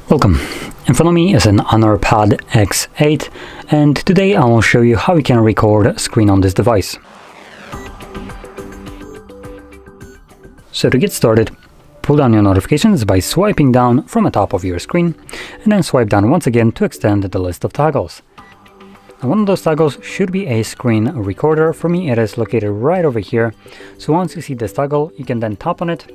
Welcome. In front of me is an Honor Pad X8, and today I will show you how you can record a screen on this device. So to get started, pull down your notifications by swiping down from the top of your screen, and then swipe down once again to extend the list of toggles. Now, one of those toggles should be a screen recorder. For me, it is located right over here. So once you see this toggle, you can then tap on it.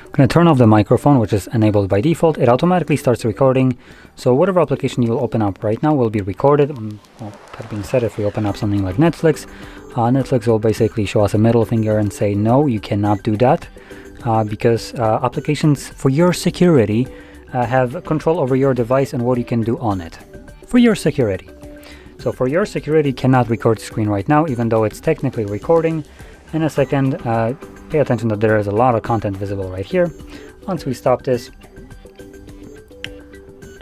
I'm going to turn off the microphone, which is enabled by default. It automatically starts recording, so whatever application you will open up right now will be recorded. Well, that being said, if we open up something like Netflix, Netflix will basically show us a middle finger and say, no, you cannot do that, because applications for your security have control over your device and what you can do on it. For your security. So for your security, cannot record the screen right now, even though it's technically recording. In a second, pay attention that there is a lot of content visible right here. Once we stop this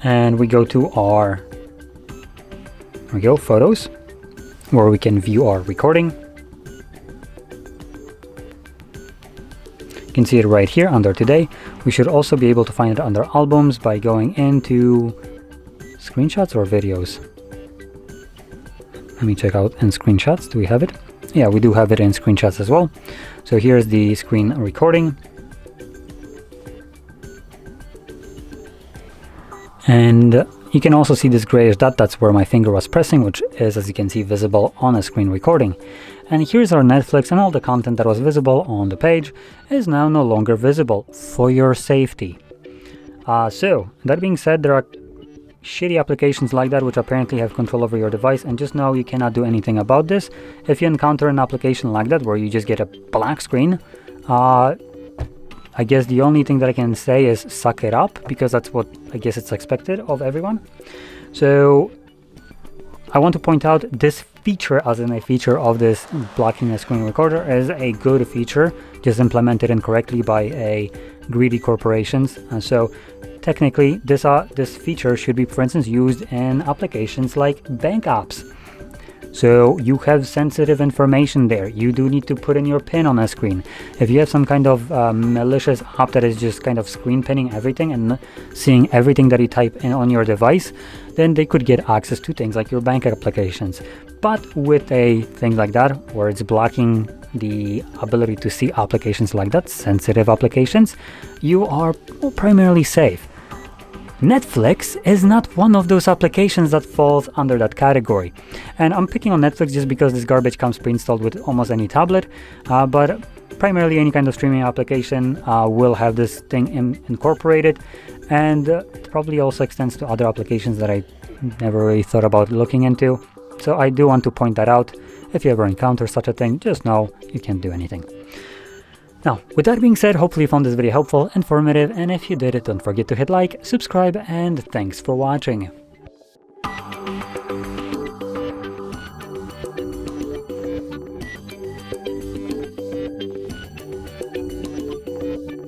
and we go to our photos, where we can view our recording. You can see it right here under today. We should also be able to find it under albums by going into screenshots or videos. Let me check out in screenshots. Do we have it? Yeah, we do have it in screenshots as well. So here's the screen recording. And you can also see this grayish dot. That's where my finger was pressing, which is, as you can see, visible on a screen recording. And here's our Netflix, and all the content that was visible on the page is now no longer visible for your safety. So that being said, there are shitty applications like that which apparently have control over your device, and just know you cannot do anything about this. If you encounter an application like that where you just get a black screen, I guess the only thing that I can say is suck it up, because that's what I guess it's expected of everyone. So I want to point out this feature, as in a feature of this blocking a screen recorder, is a good feature, just implemented incorrectly by a greedy corporations. And so technically, this feature should be, for instance, used in applications like bank apps. So you have sensitive information there. You do need to put in your PIN on a screen. If you have some kind of malicious app that is just kind of screen pinning everything and seeing everything that you type in on your device, then they could get access to things like your bank applications. But with a thing like that, where it's blocking the ability to see applications like that, sensitive applications, you are primarily safe. Netflix is not one of those applications that falls under that category. And I'm picking on Netflix just because this garbage comes pre-installed with almost any tablet, but primarily any kind of streaming application will have this thing incorporated, and it probably also extends to other applications that I never really thought about looking into. So I do want to point that out. If you ever encounter such a thing, just know you can't do anything. Now, with that being said, hopefully you found this video helpful, informative, and if you did, don't forget to hit like, subscribe, and thanks for watching.